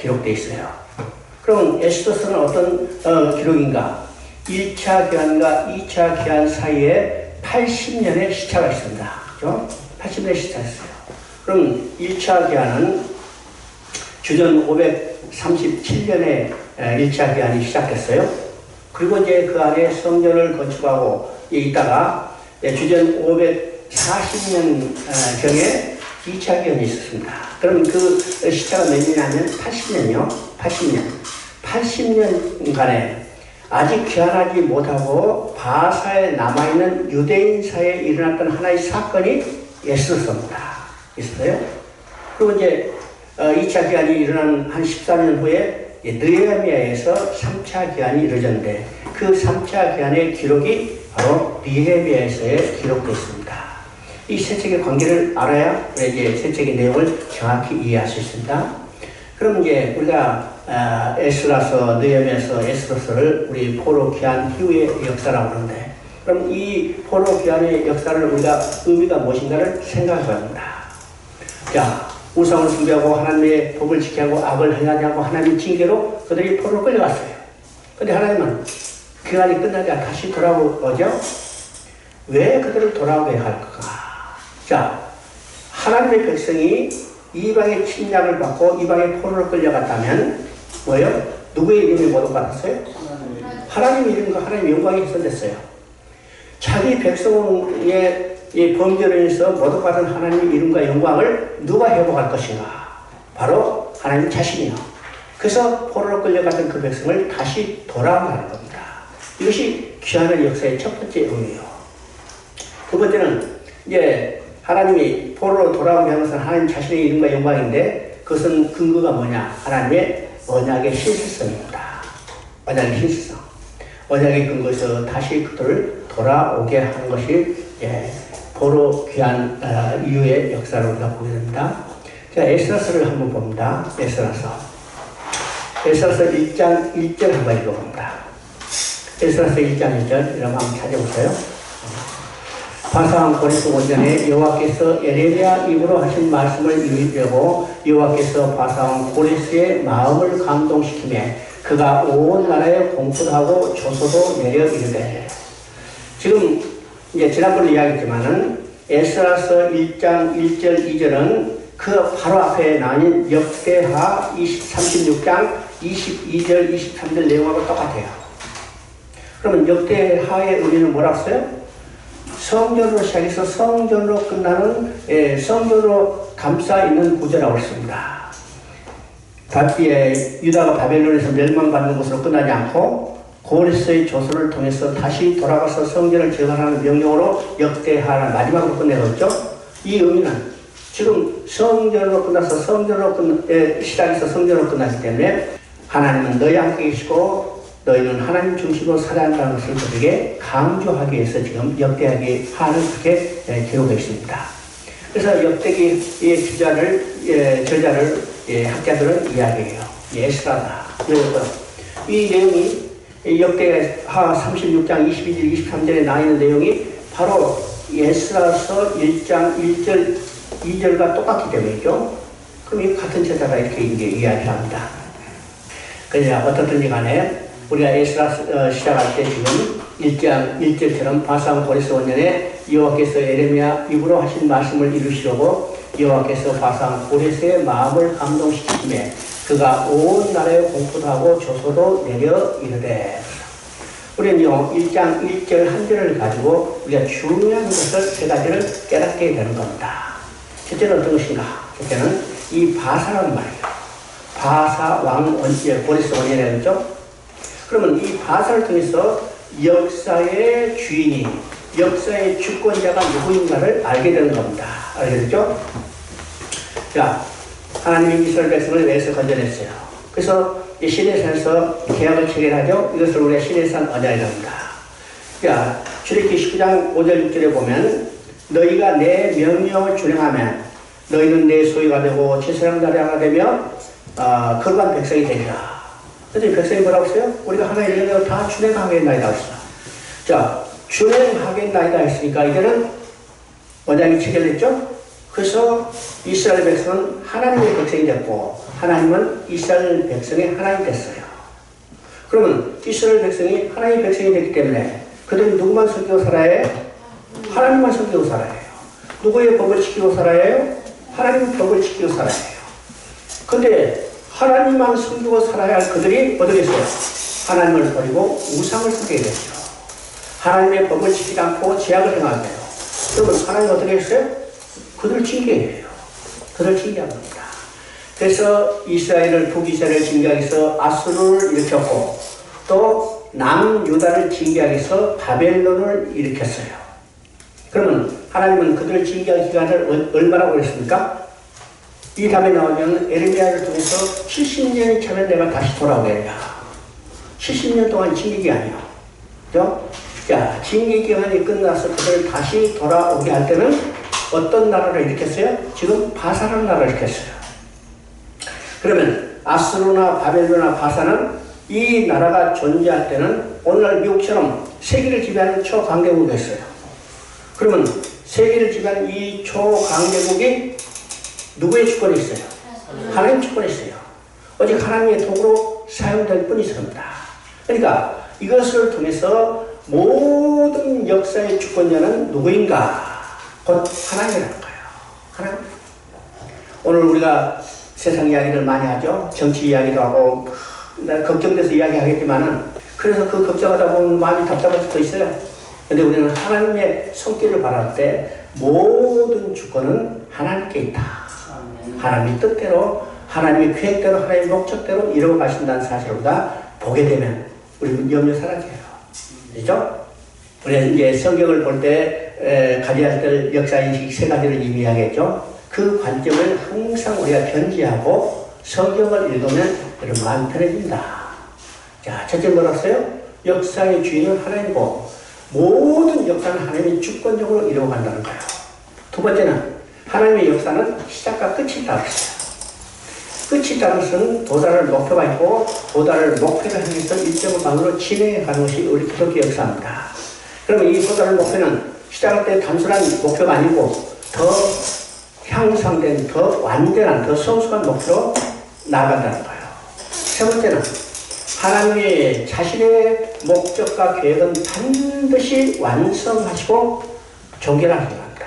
기록되어 있어요. 그럼 에스더서는 어떤 기록인가? 1차 기한과 2차 기한 사이에 80년의 시차가 있습니다. 그죠? 80년의 시차가 있어요. 그럼 1차 기한은 주전 537년에 1차 기한이 시작됐어요. 그리고 이제 그 안에 성전을 건축하고 있다가 주전 540년 경에 2차 기한이 있었습니다. 그럼 그 시차가 몇 년이냐면 80년이요. 80년간에 아직 귀환하지 못하고 바사에 남아있는 유대인 사이에 일어났던 하나의 사건이 에스더서입니다. 있어요. 그리고 이제 2차 기한이 일어난 한 14년 후에 느헤미야에서 3차 기한이 이루어졌는데 그 3차 기한의 기록이 바로 느헤미야에서에 기록되어 있습니다. 이 세 책의 관계를 알아야 이제 세 책의 내용을 정확히 이해할 수 있습니다. 그럼 이제 우리가 에스라서, 느헤미야서, 에스더서를 우리 포로 귀환 이후의 역사라고 하는데, 그럼 이 포로 귀환의 역사를 우리가 의미가 무엇인가를 생각해 봅니다. 자, 우상을 숭배하고 하나님의 법을 지키고 악을 행하지 않고 하나님의 징계로 그들이 포로로 끌려갔어요. 근데 하나님은 귀환이 끝나지 않고 다시 돌아오죠? 왜 그들을 돌아오게 할까? 자, 하나님의 백성이 이방의 침략을 받고 이방의 포로로 끌려갔다면 뭐예요? 누구의 이름이 모독받았어요? 하나님 이름과 하나님의 영광이 훼손됐어요. 자기 백성의 이 범죄로 인해서 모독받은 하나님의 이름과 영광을 누가 회복할 것인가? 바로 하나님 자신이요. 그래서 포로로 끌려갔던 그 백성을 다시 돌아오는 겁니다. 이것이 귀환의 역사의 첫 번째 의미예요. 두 번째는 이제 하나님이 포로로 돌아오게 하는 것은 하나님 자신의 이름과 영광인데 그것은 근거가 뭐냐? 하나님의 언약의 신실성입니다. 언약의 신실성. 언약의 근거에서 다시 그들을 돌아오게 하는 것이 포로 귀환 이후의 역사를 우리가 보게 됩니다. 자, 에스더서를 한번 봅니다. 에스더서 1장 1절 한번 읽어봅니다. 에스더서 1장 1절 이런 거 한번 찾아보세요. 바사왕 고레스 원전에 여호와께서 에레미야 입으로 하신 말씀을 이루려고 여호와께서 바사왕 고레스의 마음을 감동시키며 그가 온 나라에 공포도 하고 조소도 내려 이르되. 지금 이제 지난번에 이야기했지만은 에스라서 1장 1절 2절은 그 바로 앞에 나온 역대하 36장 22절 23절 내용하고 똑같아요. 그러면 역대하의 의미는 뭐라고 써요? 성전으로 시작해서 성전으로 끝나는 성전으로 감싸 있는 구조라고 했습니다. 유다가 바벨론에서 멸망받는 것으로 끝나지 않고 고레스의 조서를 통해서 다시 돌아가서 성전을 재건하는 명령으로 역대하를 마지막으로 끝내었죠. 이 의미는 지금 성전으로 끝나서 시작해서 성전으로 끝났기 때문에 하나님은 너희 함께 계시고 너희는 하나님 중심으로 살아야 한다는 것을 그들에게 강조하기 위해서 지금 역대하기 하는 그렇게 기록되어 있습니다. 그래서 역대기의 저자를 학자들은 이야기해요. 에스라다. 이 내용이 역대하 36장 22절 23절에 나와 있는 내용이 바로 에스라서 1장 1절 2절과 똑같기 때문이죠. 그럼 이 같은 저자가 이렇게 이야기합니다. 그냥 어떻든지 간에 우리가 에스라 시작할 때 지금 1장 1절처럼 바사왕 고레스 원년에 여호와께서 에레미야 입으로 하신 말씀을 이루시려고 여호와께서 바사왕 고레스의 마음을 감동시키며 그가 온 나라에 공포도 하고 조소도 내려 이르되. 우리는요 1장 1절 한 절을 가지고 우리가 중요한 것을 세 가지를 깨닫게 되는 겁니다. 첫째는 어떤 것인가? 첫째는 이 바사란 말이에요. 바사 왕 고레스 원년에 그렇죠? 그러면 이 바사를 통해서 역사의 주인이, 역사의 주권자가 누구인가를 알게 되는 겁니다. 알겠죠? 자, 하나님이 이스라엘 백성을 외에서 건져냈어요. 그래서 이 시내산에서 계약을 체결하죠. 이것을 우리가 시내산 언약이라고 합니다. 자, 출애굽기 19장 5절 6절에 보면 너희가 내 명령을 준행하면 너희는 내 소유가 되고 제사장 자리가 되며 거룩한 백성이 되리라. 그래서 백성이 뭐라고 했어요? 우리가 하나님의 명령을 다 준행하겠나이다 했어요. 자, 준행하겠나이다 했으니까 이제는 언약이 체결됐죠? 그래서 이스라엘 백성은 하나님의 백성이 됐고 하나님은 이스라엘 백성의 하나님 됐어요. 그러면 이스라엘 백성이 하나님의 백성이 됐기 때문에 그들이 누구만 섬기고 살아야 해요? 하나님만 섬기고 살아야 해요. 누구의 법을 지키고 살아야 해요? 하나님의 법을 지키고 살아야 해요. 근데 하나님만 섬기고 살아야 할 그들이 어떻게 했어요? 하나님을 버리고 우상을 섬기게 됐죠. 하나님의 법을 지키지 않고 제약을 행하게 돼요. 그러면 하나님 어떻게 했어요? 그들을 징계해요. 그들을 징계한 겁니다. 그래서 이스라엘을 북이스라엘을 징계하기 위해서 아수르를 일으켰고 또 남유다를 징계하기 위해서 바벨론을 일으켰어요. 그러면 하나님은 그들을 징계할 기간을 얼마나 오래 했습니까? 이 답이 나오면 에르미야를 통해서 70년이 차면 내가 다시 돌아오게 해야 70년 동안 징계 기간이요. 그죠? 자, 징계 기간이 끝나서 그들을 다시 돌아오게 할 때는 어떤 나라를 일으켰어요? 지금 바사라는 나라를 일으켰어요. 그러면 아수르나 바벨론이나 바사는 이 나라가 존재할 때는 오늘날 미국처럼 세계를 지배하는 초강대국이 됐어요. 그러면 세계를 지배하는 이 초강대국이 누구의 주권이 있어요? 하나님 주권이 있어요. 오직 하나님의 도구로 사용될 뿐이 있습니다. 그러니까 이것을 통해서 모든 역사의 주권자는 누구인가? 곧 하나님이라는 거예요. 하나님. 오늘 우리가 세상 이야기를 많이 하죠. 정치 이야기도 하고 걱정돼서 이야기하겠지만은 그래서 그 걱정하다 보면 마음이 답답할 수도 있어요. 근데 우리는 하나님의 손길을 바랄 때 모든 주권은 하나님께 있다. 하나님의 뜻대로 하나님의 계획대로 하나님의 목적대로 이루어 가신다는 사실을 우리가 보게 되면 우리는 염려 사라져요. 그렇죠? 우리 이제 성경을 볼 때 가져야 될 역사인식 세 가지를 의미하겠죠. 그 관점을 항상 우리가 견지하고 성경을 읽으면 여러분 마음이 편해진다. 자, 첫째 뭐라고요? 역사의 주인은 하나님이고 모든 역사는 하나님이 주권적으로 이루어간다는 거예요. 두 번째는 하나님의 역사는 시작과 끝이 있다고 했어요. 끝이 있다는 것은 도달할 목표가 있고 도달할 목표를 향해서 일정한 방향으로 진행해 가는 것이 우리 기독교 역사입니다. 그러면 이 도달할 목표는 시작할 때 단순한 목표가 아니고 더 향상된, 더 완전한, 더 성숙한 목표로 나아간다는 거예요. 세 번째는 하나님의 자신의 목적과 계획은 반드시 완성하시고 종결하시는 겁니다.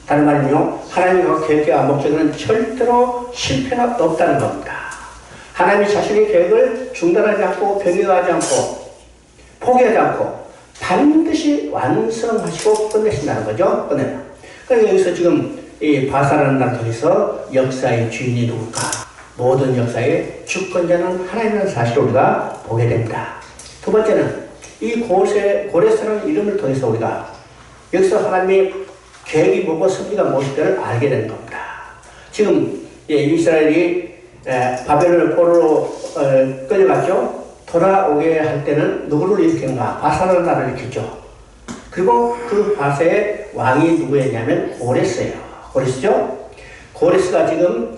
다른 말은요, 하나님의 계획과 목적은 절대로 실패가 없다는 겁니다. 하나님이 자신의 계획을 중단하지 않고 변경하지 않고 포기하지 않고 반드시 완성하시고 끝내신다는 거죠. 끝내요. 그러니까 여기서 지금 이 바사라는 나라를 통해서 역사의 주인이 누굴까? 모든 역사의 주권자는 하나님이라는 사실을 우리가 보게 됩니다. 두 번째는 이 고레스라는 이름을 통해서 우리가 여기서 하나님의 계획이 뭐고 섭리가 무엇인가를 알게 되는 겁니다. 지금 이스라엘이 바벨론 포로로 끌려갔죠. 돌아오게 할 때는 누구를 일으켰는가? 바사라는 나라를 일으켰죠. 그리고 그 바사의 왕이 누구였냐면 고레스예요. 고레스죠? 고레스가 지금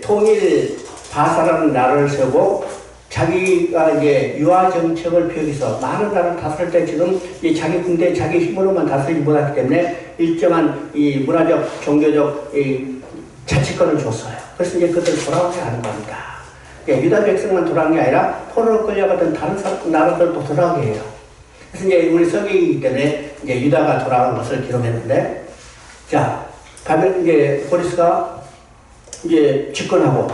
통일 바사라는 나라를 세우고 자기가 이제 유화 정책을 펴기서 많은 나라를 다스릴 때 지금 이 자기 군대 자기 힘으로만 다스리지 못하기 때문에 일정한 이 문화적 종교적 이 자치권을 줬어요. 그래서 이제 그들 돌아오게 하는 겁니다. 유다 백성만 돌아온 게 아니라 포로로 끌려갔던 다른 나라들도 돌아오게 해요. 그래서 이제 우리 성경이기 때문에 이제 유다가 돌아온 것을 기록했는데, 자, 이제 고레스가 이제 집권하고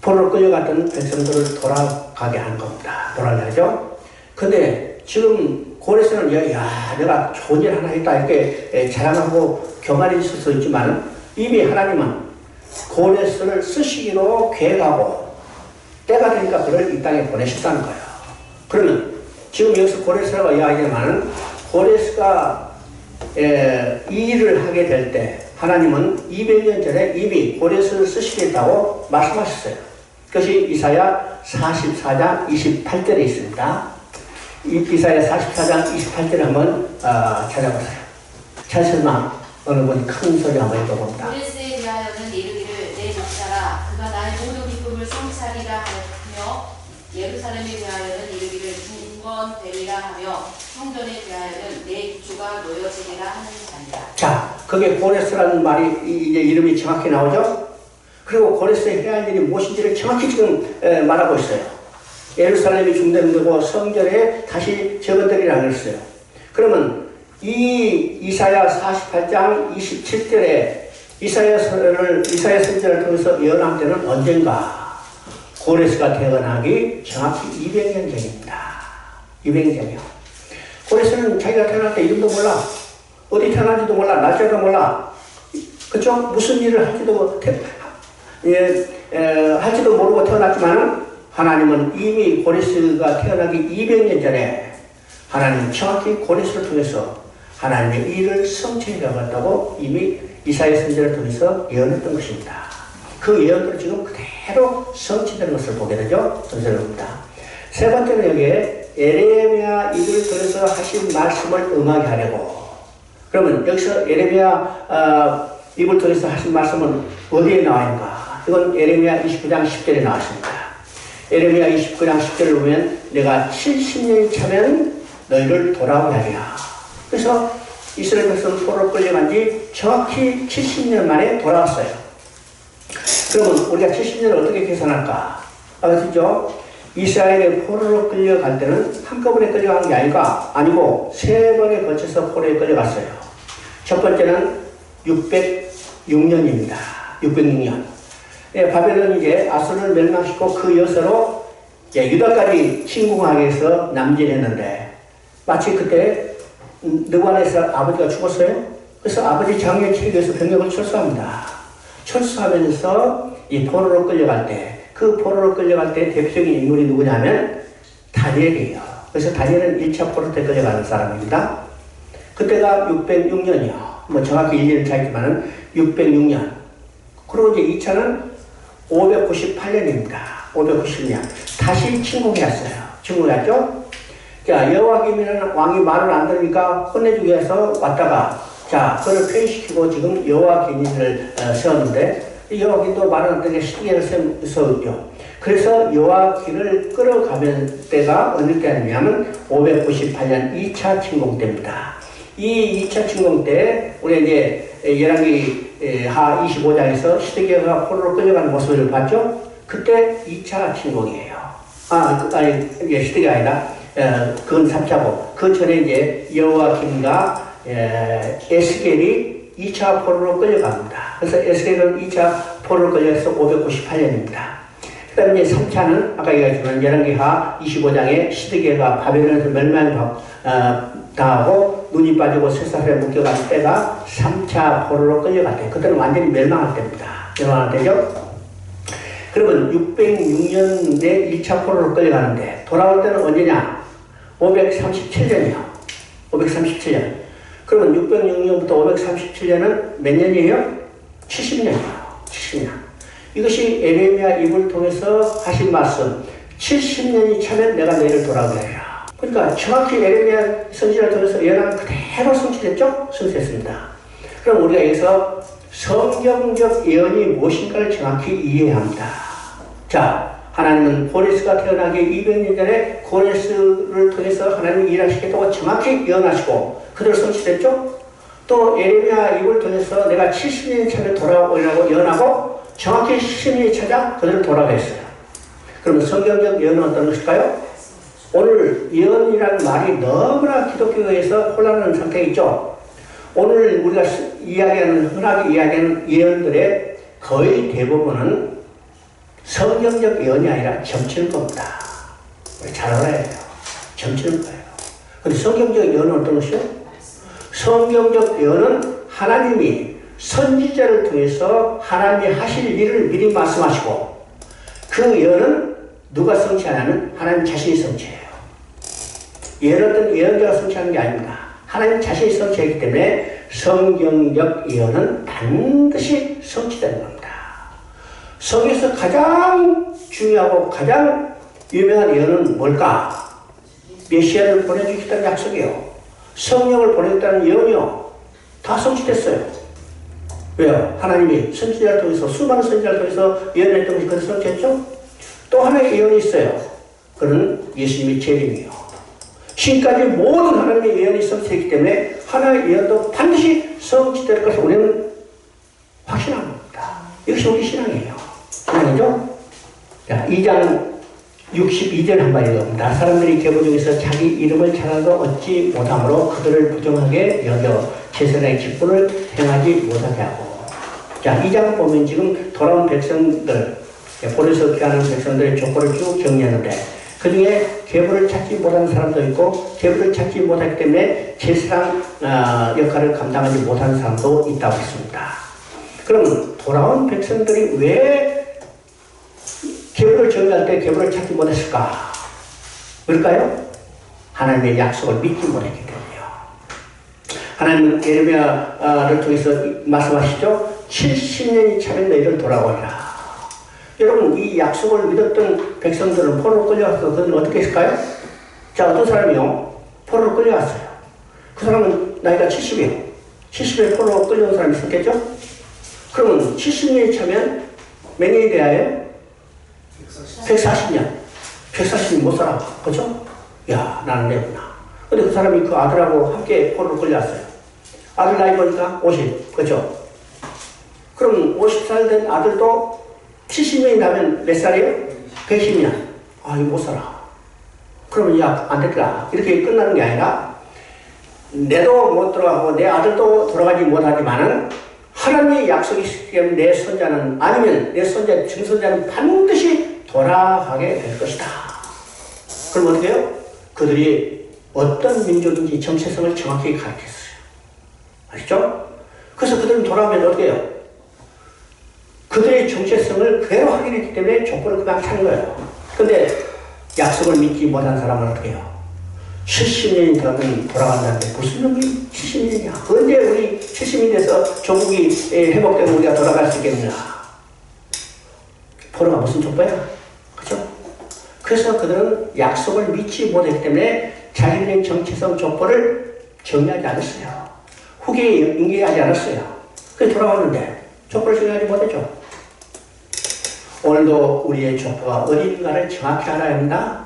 포로로 끌려갔던 백성들을 돌아가게 하는 겁니다. 돌아가게 하죠. 근데 지금 고레스는 야, 내가 좋은 일 하나 했다 이렇게 자랑하고 교만해 있을 수 있지만 이미 하나님은 고레스를 쓰시기로 계획하고 때가 되니까 그를 이 땅에 보내셨다는 거예요. 그러면 지금 여기서 고레스라고 이야기하면 고레스가 이 일을 하게 될 때 하나님은 200년 전에 이미 고레스를 쓰시겠다고 말씀하셨어요. 그것이 이사야 44장 28절에 있습니다. 이사야 44장 28절을 한번 찾아보세요. 찬송만 어느 분이 큰 소리 한번 읽어봅니다. 고레스에 대하여는 이르기를 내 목자라 그가 나의 모든 기쁨을 성취하리라 하며 예루살렘에 대하여는 이르기를 중건되리라 하며 성전에 대하여는 내 기초가 놓여지리라 하는 자니라. 자, 그게 고레스라는 말이 이제 이름이 정확히 나오죠. 그리고 고레스에 해야 할 일이 무엇인지를 정확히 지금 말하고 있어요. 예루살렘이 중단되고 성전에 다시 재건되리라 그랬어요. 그러면 이 이사야 48장 27절에 이사야 선지자를 통해서 예언한 때는 언젠가? 고레스가 태어나기 정확히 200년 전입니다. 200년 전이요. 고레스는 자기가 태어날 때 이름도 몰라. 어디 태어난지도 몰라. 날짜도 몰라. 그쵸? 무슨 일을 할지도 모르고 태어났지만 하나님은 이미 고레스가 태어나기 200년 전에 하나님은 정확히 고레스를 통해서 하나님의 일을 성취해 나갔다고 이미 이사야 선지자를 통해서 예언했던 것입니다. 그 예언들은 지금 그대로 성취되는 것을 보게 되죠. 선생님입니다. 세 번째는 여기에 예레미야 입을 통해서 하신 말씀을 응하게 하려고. 그러면 여기서 예레미야 입을 통해서 하신 말씀은 어디에 나와 있는가? 이건 예레미야 29장 10절에 나왔습니다. 예레미야 29장 10절을 보면 내가 70년이 차면 너희를 돌아오게 하리라. 그래서 이스라엘 백성은 포로로 끌려간 지 정확히 70년 만에 돌아왔어요. 그러면 우리가 70년을 어떻게 계산할까? 아시죠? 이스라엘의 포로로 끌려갈 때는 한꺼번에 끌려간 게 아니고 세 번에 걸쳐서 포로에 끌려갔어요. 첫 번째는 606년입니다. 606년. 바벨론이 이제 아수르를 멸망시키고 그 여서로 유다까지 침공하기 위해서 남진했는데 마치 그때 느부갓네살 아버지가 죽었어요. 그래서 아버지 장례 치르기 위해서 병력을 철수합니다. 철수하면서 이 포로로 끌려갈 때 그 포로로 끌려갈 때 대표적인 인물이 누구냐면 다니엘이에요. 그래서 다니엘은 1차 포로 때 끌려가는 사람입니다. 그때가 606년이요. 뭐 정확히 일일을 차있지만은 606년. 그리고 이제 2차는 598년입니다. 590년. 다시 침공했어요. 침공했죠? 자, 여호와김이라는 왕이 말을 안 들으니까 혼내주기 위해서 왔다가, 자, 그걸 폐위시키고 지금 여호와김을 세웠는데, 여호와김도 말을 안 들으니까 시기를 세웠죠. 그래서 여호와김을 끌어가면 때가 어느 때냐면 598년 2차 침공 때입니다. 이 2차 침공 때, 우리 이제 열왕기 하 25장에서 시드기야가 포로로 끌려가는 모습을 봤죠? 그때 2차 침공이에요. 시드기가 아니라, 그건 3차고, 그 전에 이제 여호와김과 에스겔이 2차 포로로 끌려갑니다. 그래서 에스겔은 2차 포로로 끌려서 598년입니다. 그 다음에 이제 3차는 아까 얘기했지만 열왕기하 25장에 시드기야가 바벨론에서 당하고 눈이 빠지고 쇠사슬에 묶여간 때가 3차 포로로 끌려갈 때, 그때는 완전히 멸망할 때입니다. 멸망할 때죠. 그러면 606년에 1차 포로로 끌려가는데 돌아올 때는 언제냐? 537년이요. 537년. 그러면 606년부터 537년은 몇 년이에요? 70년이에요. 70년. 이것이 예레미야 입을 통해서 하신 말씀. 70년이 차면 내가 너희를 돌아오게 하리라. 그러니까 정확히 예레미야 선지자를 통해서 예언한 그대로 성취됐죠? 성취됐습니다. 그럼 우리가 여기서 성경적 예언이 무엇인가를 정확히 이해해야 합니다. 자, 하나님은 고레스가 태어나기 200년 전에 고레스를 통해서 하나님이 일하시겠다고 정확히 예언하시고 그대로 성취됐죠? 또 예레미야 입을 통해서 내가 70년이 차면 돌아오려고 예언하고 정확히 70년이 차자 그대로 돌아가겠어요. 그러면 성경적 예언은 어떤 것일까요? 오늘 예언이라는 말이 너무나 기독교에서 혼란하는 상태에 있죠. 오늘 우리가 흔하게 이야기하는 예언들의 거의 대부분은 성경적 예언이 아니라 점치는 겁니다. 잘 알아야 돼요. 점치는 거예요. 근데 성경적 예언은 어떤 것이요? 성경적 예언은 하나님이 선지자를 통해서 하나님이 하실 일을 미리 말씀하시고 그 예언은 누가 성취하냐면 하나님 자신이 성취해요. 예언은 예언자가 성취하는 게 아닙니다. 하나님 자신이 성취했기 때문에 성경적 예언은 반드시 성취되는 겁니다. 성경에서 가장 중요하고 가장 유명한 예언은 뭘까? 메시아를 보내주겠다는 약속이요. 성령을 보내겠다는 예언이요. 다 성취됐어요. 왜요? 하나님이 선지자를 통해서 수많은 선지자를 통해서 예언했던 것이 그래서 성취했죠? 또 하나의 예언이 있어요. 그는 예수님의 재림이요. 지금까지 모든 하나님의 예언이 성취했기 때문에 하나의 예언도 반드시 성취될 것을 우리는 확신합니다. 이것이 우리 신앙이에요. 아니죠? 자, 2장 62절 한번 읽어봅니다. 사람들이 계보 중에서 자기 이름을 찾아도 얻지 못함으로 그들을 부정하게 여겨 제사장의 직분을 행하지 못하게 하고. 자, 2장 보면 지금 돌아온 백성들, 본에서 귀하는 백성들의 조건을 쭉 정리하는데 그 중에 계보를 찾지 못하는 사람도 있고 계보를 찾지 못하기 때문에 제사장 역할을 감당하지 못하는 사람도 있다고 했습니다. 그럼 돌아온 백성들이 왜 계보를 정리할 때 계보를 찾지 못했을까? 왜일까요? 하나님의 약속을 믿지 못했기 때문이요. 하나님은 예레미야를 통해서 말씀하시죠. 70년이 차면 너희를 돌아오리라. 여러분, 이 약속을 믿었던 백성들은 포로로 끌려가서 그들은 어떻게 했을까요? 자, 어떤 사람이요? 포로로 끌려갔어요. 그 사람은 나이가 70이에요. 70에 포로로 끌려온 사람이 있었겠죠? 그러면 70년이 차면 몇 년이 돼야 해요? 140년. 140년 못 살아. 그죠? 야, 나는 내구나. 근데 그 사람이 그 아들하고 함께 포로로 끌려왔어요. 아들 나이 보니까 50. 그죠? 그럼 50살 된 아들도 70년이 나면 몇 살이에요? 110년. 아, 이거 못 살아. 그러면 야, 안 됐다. 이렇게 끝나는 게 아니라 내도 못 들어가고 내 아들도 돌아가지 못하지만은 하나님의 약속이 있기 때문에 내 손자는 아니면 내 손자, 증손자는 반드시 돌아가게 될 것이다. 그럼 어떻게 해요? 그들이 어떤 민족인지 정체성을 정확히 가르쳤어요. 아시죠? 그래서 그들은 돌아오면 어떻게 해요? 그들의 정체성을 그대로 확인했기 때문에 조건을 그만 차는 거예요. 근데 약속을 믿지 못한 사람은 어떻게 해요? 70년이 되면 돌아간다는데 무슨 놈이 70년이야? 언제 우리 70년이 돼서 조국이 회복되고 우리가 돌아갈 수 있겠느냐? 포로가 무슨 족보야? 그죠? 그래서 그들은 약속을 믿지 못했기 때문에 자기들의 정체성 족보를 정리하지 않았어요. 후계에 인계하지 않았어요. 그래서 돌아왔는데 족보를 정리하지 못했죠. 오늘도 우리의 족보가 어디인가를 정확히 알아야 한다.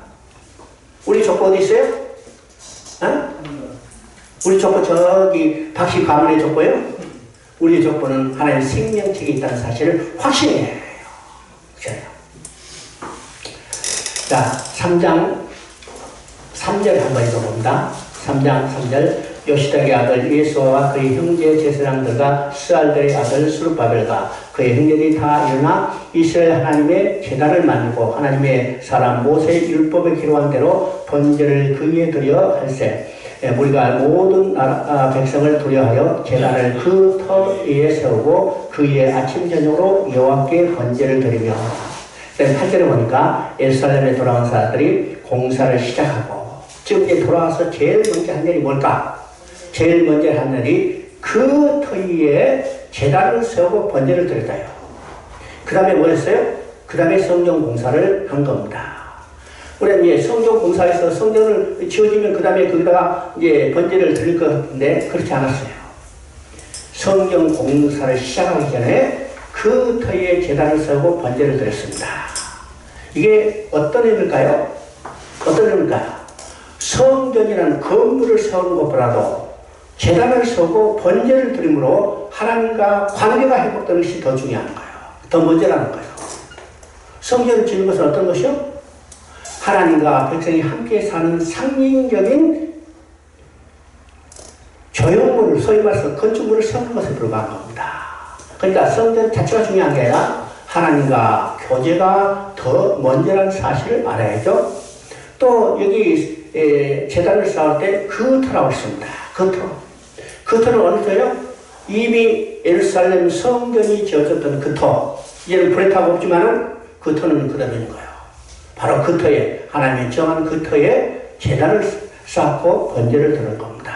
우리 족보 어디 있어요? 어? 우리 족보 저기 박씨 가문의 족보예요? 우리의 족보는 하나님의 생명책이 있다는 사실을 확신해야 해요. 그렇죠? 자, 3장 3절 한번 읽어봅니다. 3장 3절 요시닥의 아들 예수아와 그의 형제 제사장들과 스알들의 아들 스룹바벨과 그의 형제들이 다 일어나 이스라엘 하나님의 제단을 만들고 하나님의 사람 모세의 율법에 기록한 대로 번제를 그 위에 드려 할세 우리가 모든 백성을 두려하여 제단을 그 터 위에 세우고 그 위에 아침 저녁으로 여호와께 번제를 드리며 8절에 보니까 예루살렘에 돌아온 사람들이 공사를 시작하고 지금 이제 돌아와서 제일 먼저 한 일이 뭘까? 제일 먼저 한 일이 그 터 위에 제단을 세우고 번제를 드렸다요. 그 다음에 뭐 했어요? 그 다음에 성경 공사를 한 겁니다. 우리는 이제 성경 공사에서 성경을 지어지면 그 다음에 거기다가 이제 번제를 드릴 것 같은데 그렇지 않았어요. 성경 공사를 시작하기 전에 그 터에 제단을 세우고 번제를 드렸습니다. 이게 어떤 의미일까요? 어떤 의미일까요? 성전이라는 건물을 세우는 것보다도 제단을 세우고 번제를 드림으로 하나님과 관계가 회복되는 것이 더 중요한 거예요. 더 먼저라는 거예요. 성전을 짓는 것은 어떤 것이요? 하나님과 백성이 함께 사는 상징적인 조형물, 소위 말해서 건축물을 세우는 것에 불과한 겁니다. 그러니까 성전 자체가 중요한 게 아니라 하나님과 교제가 더 먼저라는 사실을 알아야죠. 또 여기 제단을 쌓을 때 그 터라고 했습니다. 그 터. 그 터는 어느 터요? 이미 예루살렘 성전이 지어졌던 그 터. 이제는 불에 타고 없지만은 그 터는 그대로 있는 거예요. 바로 그 터에, 하나님이 정한 그 터에 제단을 쌓고 번제를 드는 겁니다.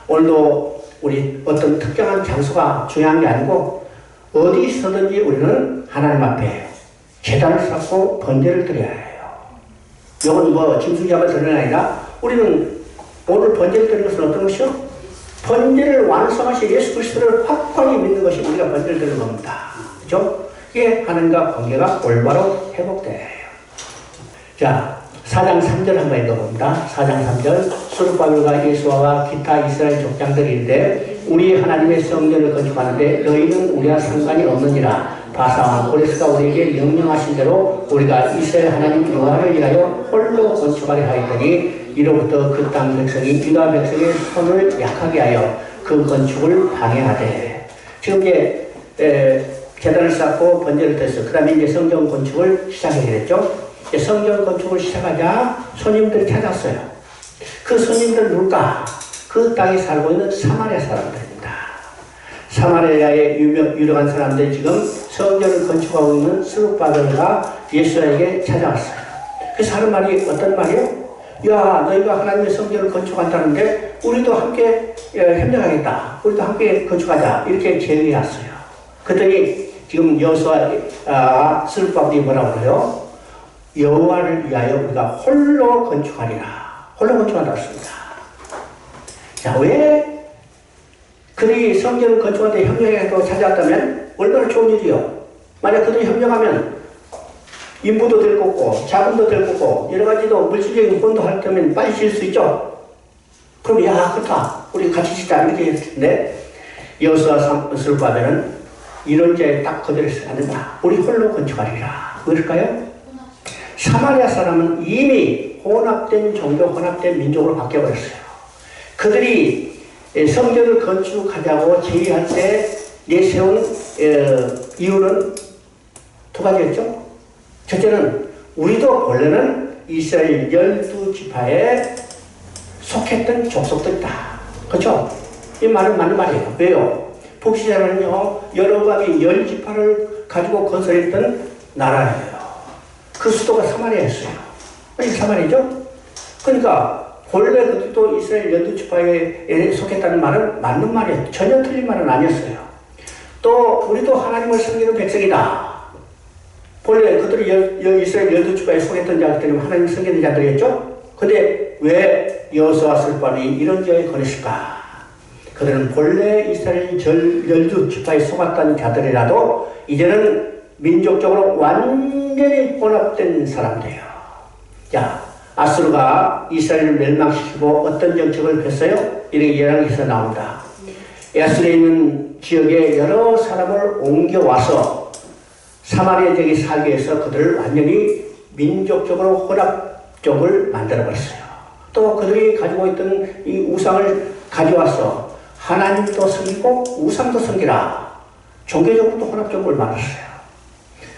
오늘도 우리 어떤 특정한 장소가 중요한 게 아니고 어디서든지 우리는 하나님 앞에 제단을 쌓고 번제를 드려야 해요. 이건 뭐 짐승잡아 드리는 게 아니라 우리는 오늘 번제를 드리는 것은 어떤 것이요? 번제를 완성하신 예수 그리스도를 확고하게 믿는 것이 우리가 번제를 드리는 겁니다. 그죠? 이게 하나님과 관계가 올바로 회복돼요. 자, 4장 3절 한번 읽어봅니다. 4장 3절 스룹바벨과 예수아와 기타 이스라엘 족장들이 이르되 우리 하나님의 성전을 건축하는데 너희는 우리와 상관이 없느니라. 바사와 고레스가 우리에게 명령하신 대로 우리가 이스라엘 하나님 여호와를 위하여 홀로 건축하려 하였더니 이로부터 그 땅 백성이 유다 백성의 손을 약하게 하여 그 건축을 방해하되. 지금 이제 계단을 쌓고 번제를 tes어. 그 다음에 이제 성전 건축을 시작하게 됐죠. 성전 건축을 시작하자 손님들이 찾았어요. 그 손님들 누굴까? 그 땅에 살고 있는 사마리아 사람들입니다. 사마리아의 유력한 사람들이 지금 성전을 건축하고 있는 스룹바벨과 예수야에게 찾아왔어요. 그래서 하는 말이 어떤 말이에요? 야, 너희가 하나님의 성전을 건축한다는데 우리도 함께 협력하겠다. 우리도 함께 건축하자. 이렇게 제의했어요. 그랬더니 지금 여호수아 스룹바벨이 뭐라고 그래요? 여호와를 위하여 우리가 홀로 건축하리라. 홀로 건축한다고 했습니다. 자, 왜 그들이 성전을 건축하는데 협력해서 찾아왔다면 얼마나 좋은 일이요. 만약 그들이 협력하면 인부도 될 거고 자금도 될 거고 여러 가지도 물질적인 돈도 할 때면 빨리 질 수 있죠. 그럼 야, 그렇다. 우리 같이 짓자. 이렇게 했을 텐데 여호수아 스룹바벨은 이런 자에 딱 거절해서 안 된다. 우리 홀로 건축하리라. 왜일까요? 사마리아 사람은 이미 혼합된 종교, 혼합된 민족으로 바뀌어버렸어요. 그들이 성전을 건축하자고 제의할 때 내세운 이유는 두 가지였죠. 첫째는 우리도 원래는 이스라엘 12지파에 속했던 족속들이다. 그렇죠? 이 말은 맞는 말이에요. 왜요? 북시자는요, 여로보암이 10지파를 가지고 건설했던 나라예요. 그 수도가 사마리아였어요. 아니, 사마리아죠? 그러니까 본래 그들도 이스라엘 12지파에 속했다는 말은 맞는 말이에요. 전혀 틀린 말은 아니었어요. 또 우리도 하나님을 섬기는 백성이다. 본래 그들이 이스라엘 12지파에 속했던 자들 때문에 하나님을 섬기는 자들이었죠? 근데 왜 여호수아 스룹바벨이 이런 지역에 거했을까? 그들은 본래 이스라엘 12지파에 속았던 자들이라도 이제는 민족적으로 완전히 혼합된 사람들이에요. 자, 아수르가 이스라엘을 멸망시키고 어떤 정책을 폈어요? 이렇게 예언에서 나옵니다. 아수르에 있는 지역에 여러 사람을 옮겨와서 사마리아 지역에 살게 해서 그들을 완전히 민족적으로 혼합적을 만들어버렸어요. 또 그들이 가지고 있던 이 우상을 가져와서 하나님도 섬기고 우상도 섬기라. 종교적으로도 혼합적을 만들었어요.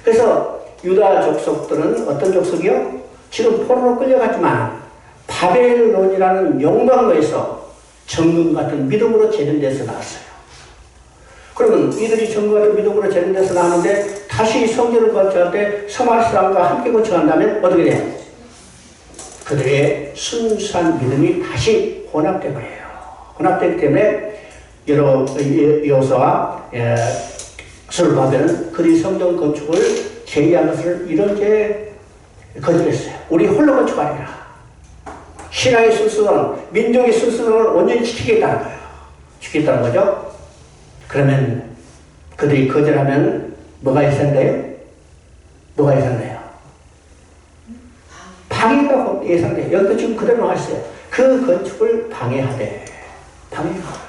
그래서 유다 족속들은 어떤 족속이요? 지금 포로로 끌려갔지만 바벨론이라는 영광로에서 정금 같은 믿음으로 제련돼서 나왔어요. 그러면 이들이 정금 같은 믿음으로 제련돼서 나왔는데 다시 성전을 건축할 때 사마리아 사람과 함께 건축한다면 어떻게 돼요? 그들의 순수한 믿음이 다시 혼합돼 버려요. 혼합되기 때문에 여호수아 스룹바벨은 그들이 성전 건축을 제의한 것을 이렇게 거절했어요. 우리 홀로 건축하리라. 신앙의 순수함, 민족의 순수함을 온전히 지키겠다는 거예요. 지키겠다는 거죠. 그러면 그들이 거절하면 뭐가 예상돼요? 뭐가 예상돼요? 방해가 예상돼요. 여기도 지금 그대로 나와 있어요. 그 건축을 방해하되. 방해가.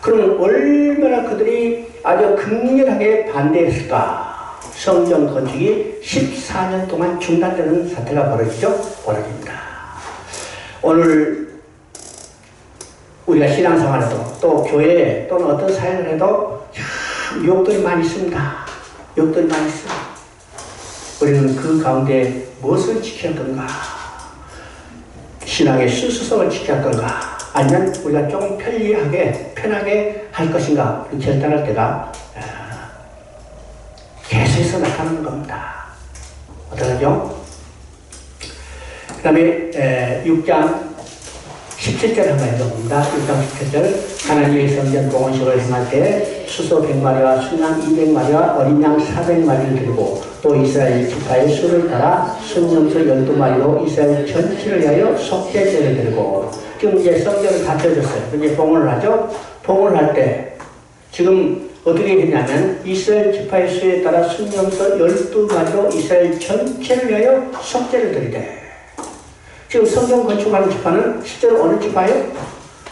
그럼 얼마나 그들이 아주 극렬하게 반대했을까? 성전 건축이 14년 동안 중단되는 사태가 벌어집니다. 오늘 우리가 신앙생활에도 또 교회에 또는 어떤 사역을 해도 참 유혹들이 많이 있습니다. 유혹들이 많이 있어요. 우리는 그 가운데 무엇을 지켜야 하던가? 신앙의 순수성을 지켜야 하던가? 아니면 우리가 조금 편하게 할 것인가 결단할 때가 계속해서 나타나는 겁니다. 어떡하죠? 그 다음에 6장 17절 한번 읽어봅니다. 6장 17절 하나님의 성전 봉헌식을 행할 때 수소 100마리와 순양 200마리와 어린 양 400마리를 드리고 또 이스라엘 지파의 수를 따라 순염소 12마리로 이스라엘 전체를 위하여 속죄제를 드리고 지금 이제 성전을 다 펴졌어요. 이제 봉헌을 하죠. 봉헌을 할 때 지금 어떻게 했냐면 이스라엘 지파의 수에 따라 순염소 12마리로 이스라엘 전체를 위하여 속죄를 드리되 지금 성전 건축하는 지파는 실제로 어느 지파예요?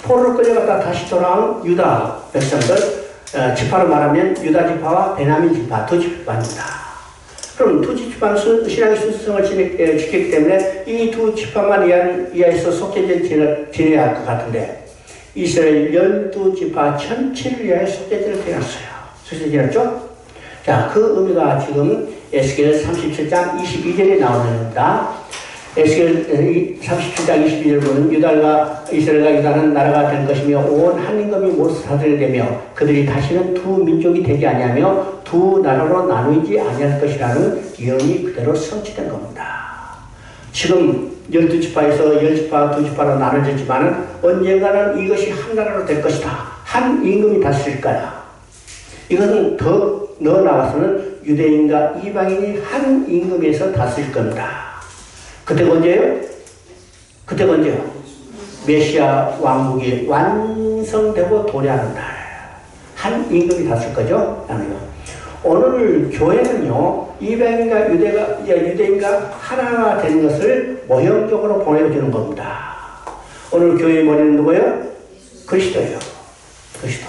포로로 끌려갔다 다시 돌아온 유다 백성들 지파로 말하면 유다 지파와 베냐민 지파 두 지파입니다. 그럼 두 지파는 신앙의 순수성을 지켰기 때문에 이 두 지파만 이하에서 속죄제를 지내야 할 것 같은데 이스라엘 12지파 전체를 위하여 속죄제를 지냈어요. 속죄제 지냈죠? 자, 그 의미가 지금 에스겔 37장 22절에 나오는 겁니다. 에스겔 37장 22절 보면 유다가 이스라엘과 유다는 나라가 될 것이며 온 한 임금이 모두 사들이 되며 그들이 다시는 두 민족이 되지 아니하며 두 나라로 나누지 아니할 것이라는 예언이 그대로 성취된 겁니다. 지금 12지파에서 10지파, 2지파로 나눠졌지만 언젠가는 이것이 한 나라로 될 것이다. 한 임금이 다스릴 거야. 이것은 더 나아가서는 유대인과 이방인이 한 임금에서 다스릴 겁니다. 그때가 언제예요? 그때가 언제요? 메시아 왕국이 완성되고 도래하는 날. 한 임금이 다스릴 거죠? 아니요. 오늘 교회는요, 이방인과 유대인과 하나가 되는 것을 모형적으로 보여주는 겁니다. 오늘 교회의 머리는 누구예요? 그리스도예요. 그리스도.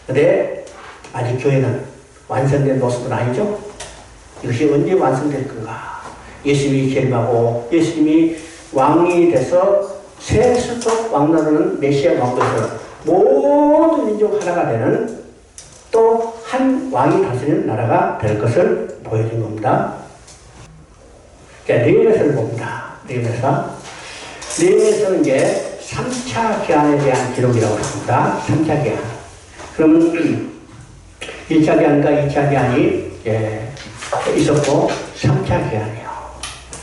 근데 아직 교회는 완성된 모습은 아니죠? 이것이 언제 완성될 건가? 예수님이 재림하고 예수님이 왕이 돼서 세수적 왕나라는 메시아 왕국에서 모든 민족 하나가 되는 또 한 왕이 다스리는 나라가 될 것을 보여준 겁니다. 자, 느헤미야서를 봅니다. 느헤미야서는 이제 3차 기한에 대한 기록이라고 합니다. 3차 기한. 그러면 1차 기한과 2차 기한이 있었고 3차 기한이에요.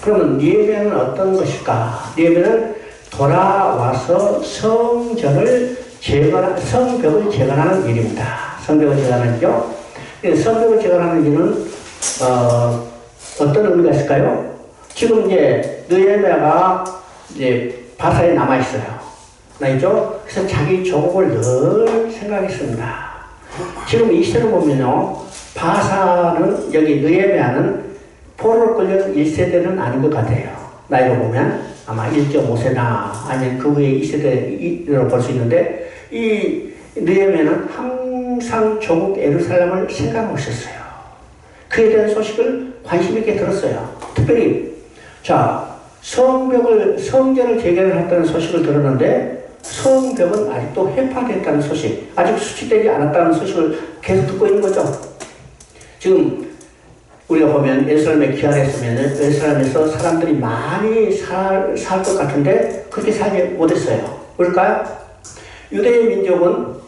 그러면 느헤미야는 어떤 것일까? 느헤미야는 돌아와서 성벽을 재건하는 일입니다. 성벽을 재건하죠. 성벽을 재건하는 일은 어떤 의미가 있을까요? 지금 이제 느헤미야가 이제 바사에 남아 있어요. 나있죠? 그래서 자기 조국을 늘 생각했습니다. 지금 이 시대를 보면요, 바사는 여기 느헤미야는 포로로 끌려는 1세대는 아닌 것 같아요. 나이로 보면 아마 1.5세나 아니면 그 후에 2세대로 볼 수 있는데 이 느헤미야는 항상 조국 예루살렘을 생각하고 있었어요. 그에 대한 소식을 관심 있게 들었어요. 특별히 자, 성전을 재개했다는 소식을 들었는데 성벽은 아직도 해파됐다는 소식, 아직 수치되지 않았다는 소식을 계속 듣고 있는 거죠. 지금 우리가 보면 예루살렘에 귀환했으면 예루살렘에서 사람들이 많이 살 것 같은데 그렇게 살지 못했어요. 왜일까요? 유대의 민족은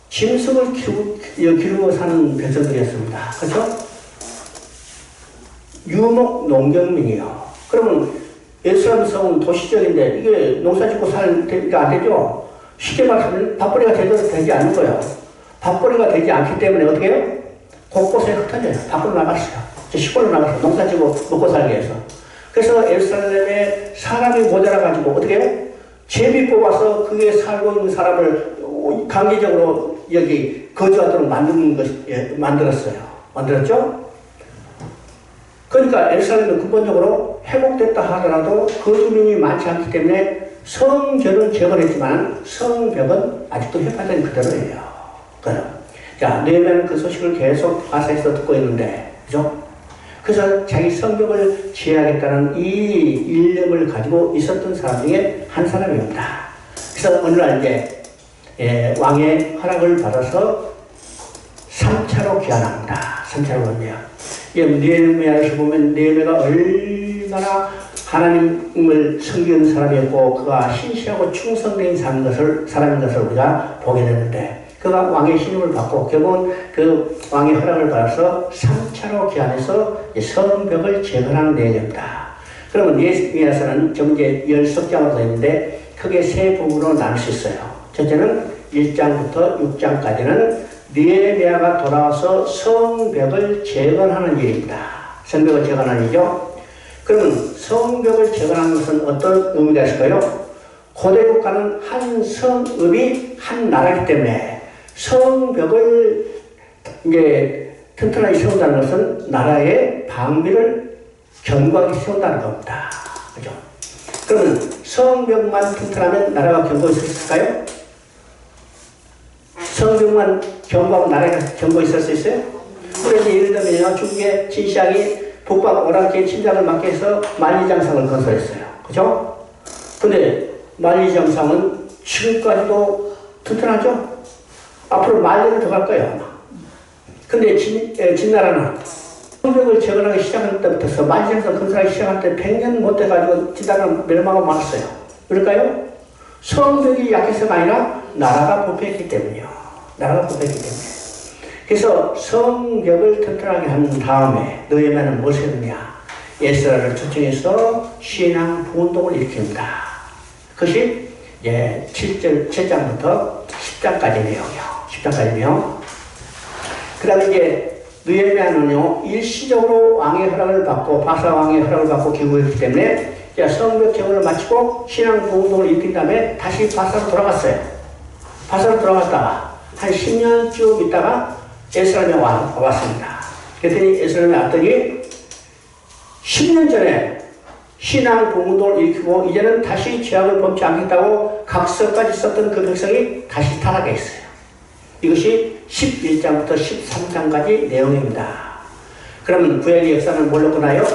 짐승을 기르고 사는 백성들이었습니다. 그렇죠? 유목 농경민이요. 그러면 예루살렘 성은 도시적인데 이게 농사짓고 살 때가 안 되죠. 쉽게 말하면 밥벌이가 제대로 되지 않는 거예요. 밥벌이가 되지 않기 때문에 어떻게 해요? 곳곳에 흩어져요. 밖으로 나갔어요. 시골로 나가서 농사짓고 먹고 살기 위해서. 그래서 예루살렘에 사람이 모자라가지고 어떻게 해요? 제비 뽑아서 그게 살고 있는 사람을 강제적으로 여기 거주하도록 만들었어요. 만들었죠? 그러니까 예루살렘은 근본적으로 회복됐다 하더라도 거주민이 많지 않기 때문에 성전은 재건했지만 성벽은 아직도 해파된 그대로예요. 자, 느헤미야는 그 소식을 계속 바사에서 듣고 있는데, 그죠? 그래서 자기 성벽을 지어야겠다는 이 일념을 가지고 있었던 사람 중에 한 사람입니다. 그래서 어느 날 이제 왕의 허락을 받아서 3차로 귀환합니다. 3차로 갑니다. 느헤미야에서 보면 느헤미야가 얼마나 하나님을 섬기는 사람이었고 그가 신실하고 충성된 사람인 것을 우리가 보게 되는데 그가 왕의 신임을 받고 결국은 그 왕의 허락을 받아서 3차로 귀환해서 성벽을 재건하는 내용입니다. 그러면 느헤미야서는 지금 이제 10석장으로 되어 있는데 크게 세 부분으로 나눌 수 있어요. 첫째는 1장부터 6장까지는 느헤미야가 돌아와서 성벽을 재건하는 일입니다. 성벽을 재건하는 일이죠. 그러면 성벽을 재건하는 것은 어떤 의미가 있을까요? 고대 국가는 한 성읍이 한 나라이기 때문에 성벽을 이제 튼튼하게 세운다는 것은 나라의 방비를 견고하게 세운다는 겁니다. 그죠? 그러면 성벽만 튼튼하면 나라가 견고히 서 있을까요? 성경만 경고하고 나라에 경고 있을 수 있어요? 그래서 예를 들면요, 중국의 진시황이 북방 오랑캐 침략을 막기 위해서 만리장성을 건설했어요. 그죠? 근데 만리장성은 지금까지도 튼튼하죠? 앞으로 만리를 더 갈 거예요, 아마. 근데 진나라는 성벽을 재건하기 시작할 때부터 만리장성 건설하기 시작할 때 100년 못 돼가지고 진나라는 멸망하고 말았어요. 그럴까요? 성벽이 약해서가 아니라 나라가 부패했기 때문이요. 나라가 부패했기 때문에. 그래서 성벽을 튼튼하게 한 다음에 느헤미야는 무엇을 했느냐? 에스라를 초청해서 신앙 부운동을 일으킵니다. 그것이 7장부터 10장까지 내용이요. 10장까지 내용. 그 다음에 이제 느헤미야는요, 일시적으로 왕의 허락을 받고, 바사 왕의 허락을 받고 귀국했기 때문에 성벽 재건을 마치고 신앙 부운동을 일으킨 다음에 다시 바사로 돌아갔어요. 바사로 돌아갔다가 한 10년쯤 있다가 에스라임에 왔습니다. 그랬더니 에스라임에 왔더니 10년 전에 신앙 부운동을 일으키고 이제는 다시 죄악을 범치 않겠다고 각서까지 썼던 그 백성이 다시 타락해 있어요. 이것이 11장부터 13장까지 내용입니다. 그러면 구약의 역사는 뭘로 끝나요?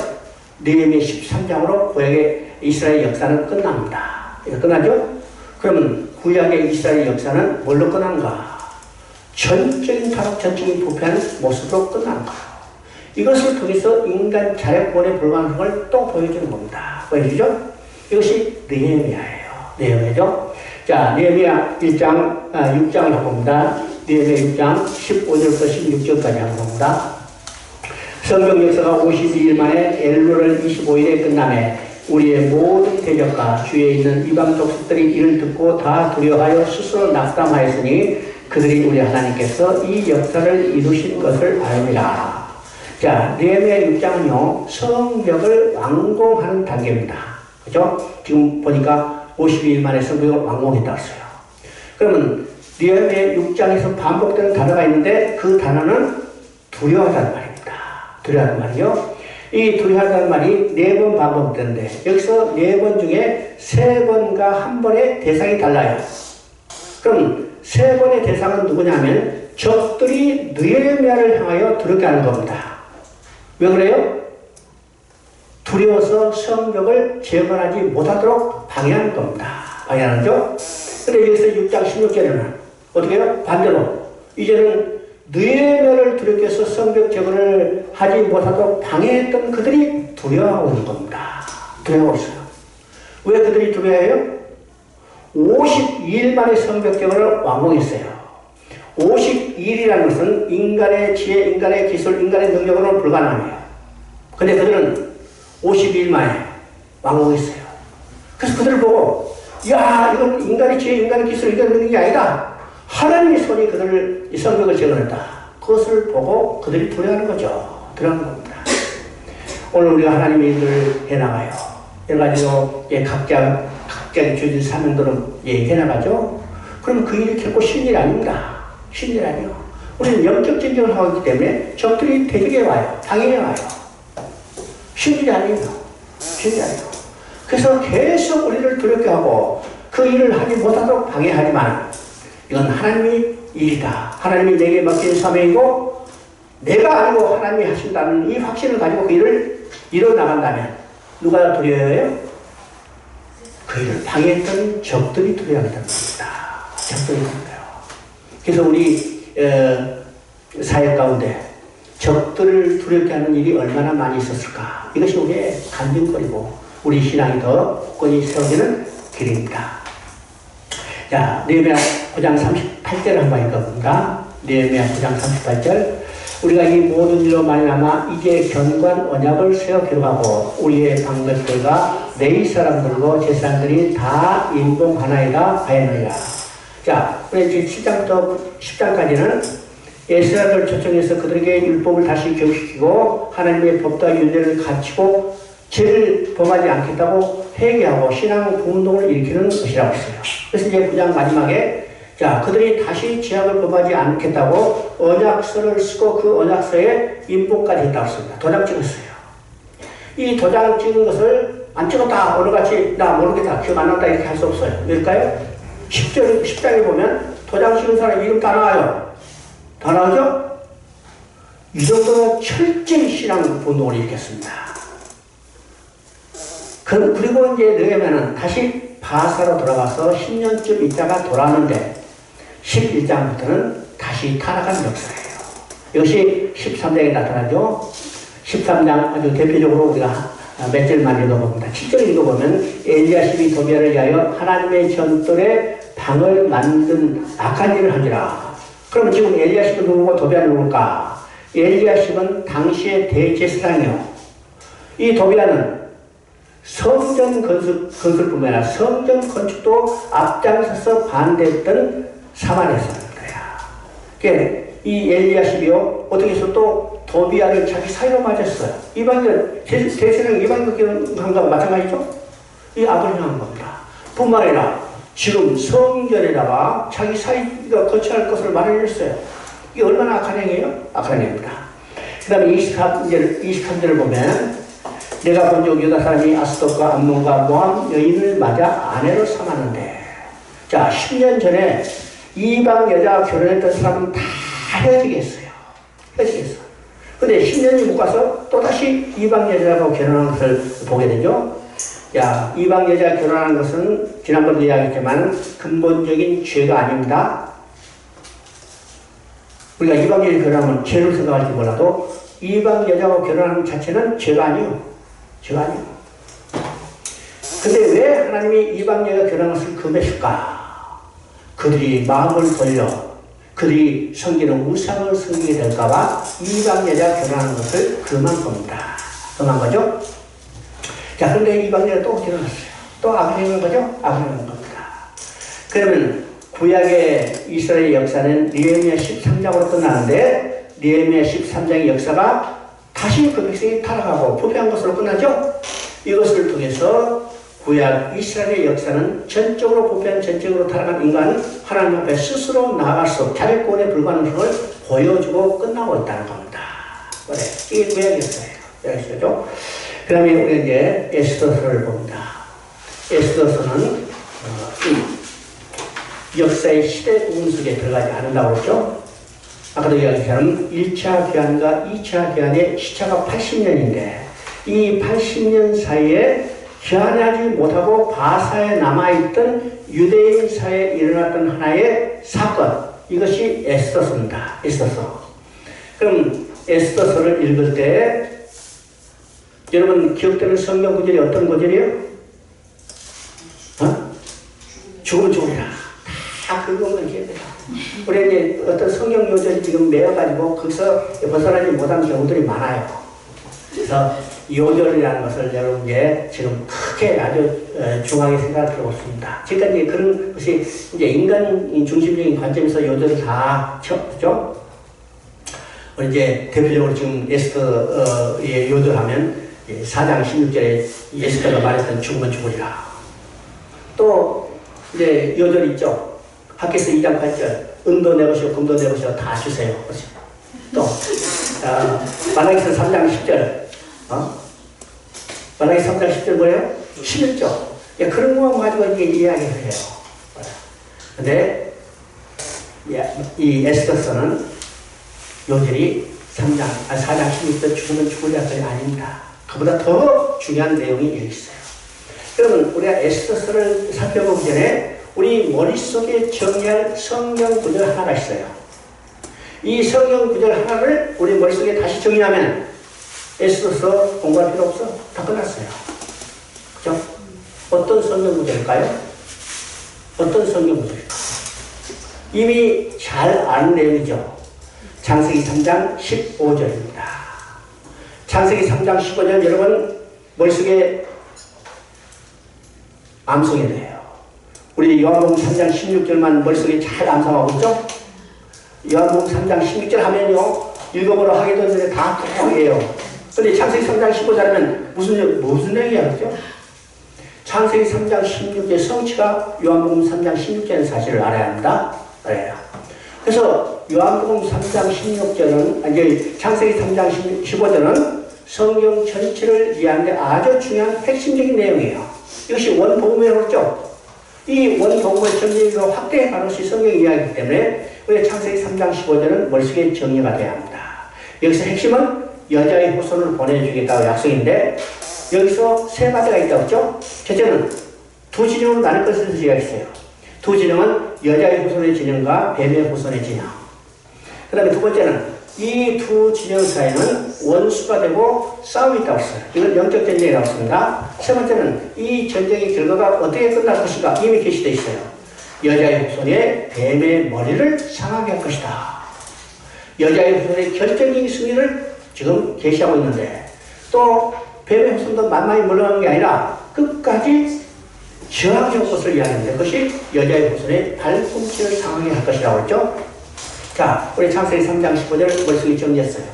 느헤미야 13장으로 구약의 이스라엘 역사는 끝납니다. 이거 끝나죠? 그러면 구약의 이스라엘 역사는 뭘로 끝난가? 전적인 타락, 전적인 부패하는 모습으로 끝나는 거예요. 이것을 통해서 인간 자력 구원에 불과한 걸 또 보여주는 겁니다. 보여주죠? 이것이 느헤미야예요. 느헤미야죠? 자, 느헤미야 1장, 6장을 해봅니다. 느헤미야 6장 15절부터 16절까지 한번 봅니다. 성경 역사가 52일 만에 엘루를 25일에 끝나매 우리의 모든 대적과 주위에 있는 이방 족속들이 이를 듣고 다 두려워하여 스스로 낙담하였으니 그들이 우리 하나님께서 이 역사를 이루신 것을 알미라. 자, 느헤미야 6장은요, 성벽을 완공하는 단계입니다. 그죠? 지금 보니까 52일 만에 성벽을 완공했다고 했어요. 그러면 느헤미야 6장에서 반복되는 단어가 있는데 그 단어는 두려워하다는 말입니다. 두려워하는 말이요. 이 두려워하다는 말이 4번 반복되는데 여기서 4번 중에 3번과 한 번의 대상이 달라요. 그럼 3번의 대상은 누구냐면 적들이 느헤미야를 향하여 두렵게 하는 겁니다. 왜 그래요? 두려워서 성벽을 재건하지 못하도록 방해하는 겁니다. 방해하는 거죠? 근데 여기서 6장 16절에는 어떻게 해요? 반대로 이제는 느헤미야를 두렵게 해서 성벽 재건을 하지 못하도록 방해했던 그들이 두려워하고 있는 겁니다. 두려워하고 있어요. 왜 그들이 두려워해요? 52일 만에 성벽 재건을 완공했어요. 52일이라는 것은 인간의 지혜, 인간의 기술, 인간의 능력으로는 불가능해요. 근데 그들은 52일 만에 완공했어요. 그래서 그들을 보고, 야, 이건 인간의 지혜, 인간의 기술, 인간의 능력이 아니다. 하나님의 손이 그들을 이 성벽을 재건했다. 그것을 보고 그들이 두려워하는 거죠. 두려워하는 겁니다. 오늘 우리가 하나님의 일을 해나가요. 여러 가지로 각자 주어진 사명대로 해나가죠. 그럼 그 일이 결코 쉬운 일이 아닙니다. 쉬운 일이 아니에요. 우리는 영적 전쟁을 하고 있기 때문에 적들이 대적해 와요. 방해해 와요. 쉬운 일이 아니에요. 쉬운 일이 아니에요. 그래서 계속 우리를 두렵게 하고 그 일을 하지 못하도록 방해하지만 이건 하나님의 일이다. 하나님이 내게 맡긴 사명이고 내가 아니고 하나님이 하신다는 이 확신을 가지고 그 일을 이뤄나간다면 누가 두려워해요? 그 일을 방해했던 적들이 두려워한다는 겁니다. 적들이 두려워요. 그래서 우리 사회 가운데 적들을 두렵게 하는 일이 얼마나 많이 있었을까. 이것이 우리의 간증거리고 우리 신앙이 더 굳건히 세워지는 길입니다. 자, 느헤미야 9장 38절을 한번 읽어봅니다. 느헤미야 9장 38절. 우리가 이 모든 일로 말미암아 이제 견고한 언약을 세워 기록하고 우리의 방백들과 레위 사람들과 제사장들이 다 인봉하나이다 하였느니라. 자, 우리 이제 7장부터 10장까지는 에스라를 초청해서 그들에게 율법을 다시 교육시키고 하나님의 법과 윤례를 갖추고 죄를 범하지 않겠다고 회개하고 신앙 부운동을 일으키는 것이라고 했어요. 그래서 이제 9장 마지막에 자, 그들이 다시 죄악을 범하지 않겠다고 언약서를 쓰고 그 언약서에 인봉까지 했다고 했습니다. 도장 찍었어요. 이 도장 찍은 것을 안 찍었다, 오늘같이 나 모르겠다, 기억 안 난다 이렇게 할 수 없어요. 왜일까요? 10장에 보면 도장 찍은 사람 이름 다 나와요. 다 나오죠? 이 정도로 철저히 신앙 운동을 일으켰습니다. 그리고 이제 느헤미야는 다시 바사로 돌아가서 10년쯤 있다가 돌아왔는데 11장부터는 다시 타락한 역사예요. 이것이 13장에 나타나죠. 13장 아주 대표적으로 우리가 몇 절만 읽어봅니다. 7절 읽어보면 엘리야십이 도비야를 위하여 하나님의 전돌에 방을 만든 악한 일을 하니라. 그러면 지금 엘리야십은 누구고 도비야는 누굴까? 엘리야십은 당시의 대제사장이요. 이 도비야는 성전 건설뿐만 아니라 성전 건축도 앞장서서 반대했던 사마리아 사람들이야. 그러니까 이 엘리야십이요 어떻게 해서 또 도비야를 자기 사이로 맞았어요. 이방인 대세는 이방인 거 마찬가지죠. 이 악을 향한 겁니다. 뿐만 아니라 지금 성전에다가 자기 사이가 거처할 것을 마련했어요. 이게 얼마나 악한 행위예요? 악한 행위입니다. 그 다음에 23절을 보면 내가 본 적 유다 사람이 아스돗과 암몬과 모함 여인을 맞아 아내로 삼았는데, 자 10년 전에 이방 여자와 결혼했던 사람은 다 헤어지겠어요. 근데 10년이 못 가서 또다시 이방 여자하고 결혼한 것을 보게 되죠. 야, 이방 여자가 결혼하는 것은 지난번에 이야기했지만 근본적인 죄가 아닙니다. 우리가 이방 여자 결혼하면 죄를 생각할지 몰라도 이방 여자하고 결혼하는 자체는 죄가 아니에요. 죄가 아니에요. 근데 왜 하나님이 이방 여자가 결혼한 것을 금했을까? 그들이 마음을 돌려 그들이 섬기는 우상을 섬기게 될까봐 이방 여자가 결혼하는 것을 금한 겁니다. 금한 거죠? 자, 그런데 이방 여자가 또 결혼했어요. 또 악을 행한 거죠? 악을 행한 겁니다. 그러면 구약의 이스라엘 역사는 느헤미야 13장으로 끝나는데 느헤미야 13장의 역사가 다시 그 백성이 타락하고 부패한 것으로 끝나죠? 이것을 통해서 구약 이스라엘의 역사는 전적으로 부패한 전적으로 타락한 인간은 하나님 앞에 스스로 나아가서 자력권에 불과한 것을 보여주고 끝나고 있다는 겁니다. 그래, 이게 구약 역사예요. 역사죠. 그 다음에 우리 이제 에스더서를 봅니다. 에스더서는 역사의 시대 부분 속에 들어가지 않는다고 그랬죠. 아까도 이야기했지만 1차 교환과 2차 교환의 시차가 80년인데 이 80년 사이에 교환하지 못하고 바사에 남아있던 유대인 사회에 일어났던 하나의 사건, 이것이 에스더서입니다. 에스더서. 그럼 에스더서를 읽을 때 여러분 기억되는 성경 구절이 어떤 구절이에요? 죽으면 죽으리라. 다 그것만 기억해요. 우리 이제 어떤 성경 요절이 지금 매어가지고 거기서 벗어나지 못한 경우들이 많아요. 그래서 요절이라는 것을 여러분께 지금 크게 아주 중하게 생각을 들어봤습니다. 지금까지 그런 것이 이제 인간 중심적인 관점에서 요절을 다 쳤죠. 이제 대표적으로 지금 에스더의 요절하면 4장 16절에 에스더가 말했던 죽으면 죽으리라. 또 이제 요절 있죠. 학개서 2장 8절 은도 내 것이요 금도 내 것이요 다 주세요. 또 마라기서 3장 10절 마라기 3장 10절 뭐예요? 11조. 야, 그런 것만 가지고 이게 이야기를 해요. 근데 이 에스더서는 요절이 4장 16절 죽으면 죽으리라까지 아닙니다. 그보다 더 중요한 내용이 여기 있어요. 그러면 우리가 에스더서를 살펴보기 전에 우리 머릿속에 정리할 성경 구절 하나가 있어요. 이 성경 구절 하나를 우리 머릿속에 다시 정리하면 에스더서 공부할 필요 없어. 다 끝났어요. 그죠? 어떤 성경 구절일까요? 어떤 성경 구절일까요? 이미 잘 아는 내용이죠. 창세기 3장 15절입니다. 창세기 3장 15절 여러분 머릿속에 암송이 돼요. 우리 요한복음 3장 16절만 머릿속에 잘 암송하고 있죠? 요한복음 3장 16절 하면요 읽어보러 하게 되는데 다 통해요. 근데 창세기 3장 15절 하면 무슨 내용이야, 그죠? 창세기 3장 16절 성취가 요한복음 3장 16절의 사실을 알아야 합니다. 알아요. 그래서 요한복음 3장 16절은, 이제 창세기 3장 15절은 성경 전체를 이해하는데 아주 중요한 핵심적인 내용이에요. 이것이 원복음이라고 그랬죠? 이 원동물 정리가 확대해 가는 것이 성경 이야기이기 때문에 우리 창세기 3장 15절은 머릿속에 정리가 돼야 합니다. 여기서 핵심은 여자의 후손을 보내주겠다고 약속인데 여기서 세 가지가 있다고 했죠? 첫째는 두 진영으로 나눌 것을 이야기했어요. 두 진영은 여자의 후손의 진영과 뱀의 후손의 진영. 그 다음에 두 번째는 이 두 진영 사이는 원수가 되고 싸움이 있다고 했어요. 이건 영적 전쟁이 나왔습니다. 세 번째는 이 전쟁의 결과가 어떻게 끝날 것인가 이미 계시되어 있어요. 여자의 후손이 뱀의 머리를 상하게 할 것이다. 여자의 후손의 결정적인 승리를 지금 계시하고 있는데 또 뱀의 후손도 만만히 물러가는 게 아니라 끝까지 저항적 것을 이야기하는데 그것이 여자의 후손의 발꿈치를 상하게 할 것이라고 했죠. 자, 우리 창세기 3장 15절 머릿속에 정리했어요.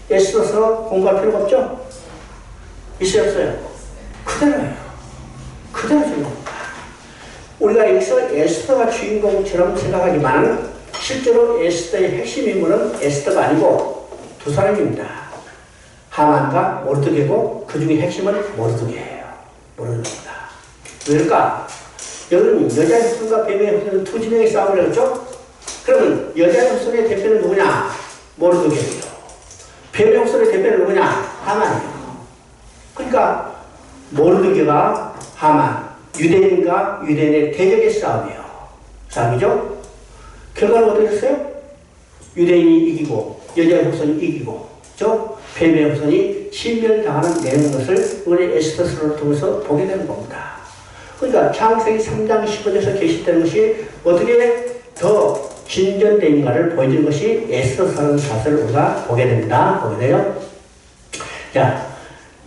애써서 공부할 필요가 없죠? 있어요, 없어요? 그대로예요. 그대로 정리합니다. 우리가 여기서 에스더가 주인공처럼 생각하지만 실제로 에스더의 핵심 인물은 에스더가 아니고 두 사람입니다. 하만과 모르드게고 그 중에 핵심은 모르드게예요. 모르드게입니다. 왜일까? 여러분 여자의 후손과 뱀의 후손은 두 진영의 싸움을 했죠? 그러면 여자의 후손의 대표는 누구냐? 모르드게예요. 뱀의 후손의 대표는 누구냐? 하만이에요. 그러니까 모르드게가 하만, 유대인과 유대인의 대적의 싸움이에요. 싸움이죠? 결과는 어떻게 됐어요? 유대인이 이기고 여자의 후손이 이기고 뱀의 후손이 신멸당하는 내는 것을 우리 에스더서를 통해서 보게 되는 겁니다. 그러니까 창세기 3장 15절에서 계시되는 것이 어떻게 더 진전된가를 보여주는 것이 에스더서라는 사설을 우리가 보게 됩니다. 보게 돼요. 자,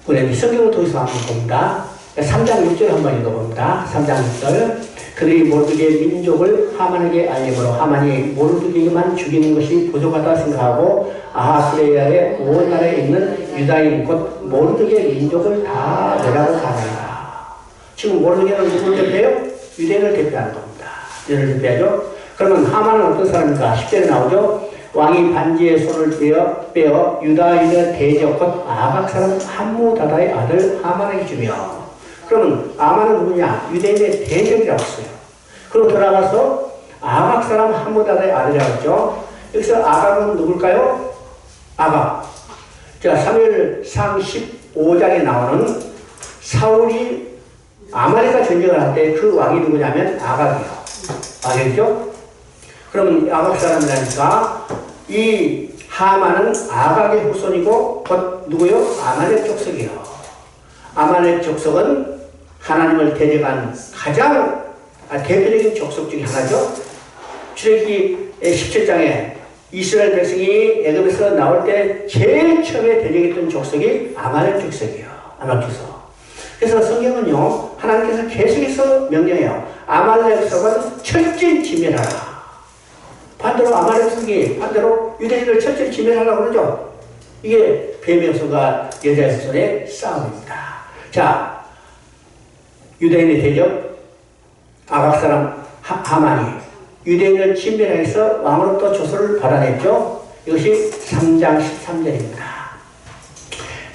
우리 성경을 통해서 한번 봅니다. 3장 6절 한번 읽어봅니다. 3장 6절. 그들이 모르드게의 민족을 하만에게 알림으로 하만이 모르드게만 죽이는 것이 부족하다 생각하고 아하스레야의 온 나라에 있는 유다인 곧 모르드게의 민족을 다 내라고 하더라. 지금 모르드게는 누구를 대표해요? 유대인을 대표하는 겁니다. 유대인을 대표하죠. 그러면 하만은 어떤 사람입니까? 10절에 나오죠. 왕이 반지의 손을 빼어 유다인의 대적 곧 아각 사람 함무다다의 아들 하만에게 주며 그러면 아만은 누구냐? 유대인의 대적이라고 했어요. 그리고 돌아가서 아각 사람 함무다다의 아들이라고 했죠. 여기서 아각은 누굴까요? 아각. 자, 사무엘상 15장에 나오는 사울이 아말렉과 전쟁을 할 때 그 왕이 누구냐면 아각이에요. 알겠죠? 그러면 아각 사람이라니까 이 하만은 아각의 후손이고 곧 누구요? 아말렉 족속이에요. 아말렉 족속은 하나님을 대적한 가장 대표적인 족속 중에 하나죠. 출애굽기 17장에 이스라엘 백성이 애굽에서 나올 때 제일 처음에 대적했던 족속이 아말렉 족속이에요. 아말렉 족속. 그래서 성경은요, 하나님께서 계속해서 명령해요. 아말렉 족속은 철저히 진멸하라. 반대로 아말렉 족속이 반대로 유대인을 철저히 진멸하라고 그러죠. 이게 뱀의 후손과 여자의 후손의 싸움입니다. 자, 유대인의 대적 아각 사람 하만이 유대인을 진멸해서 왕으로부터 조서를 받아냈죠. 이것이 3장 13절입니다.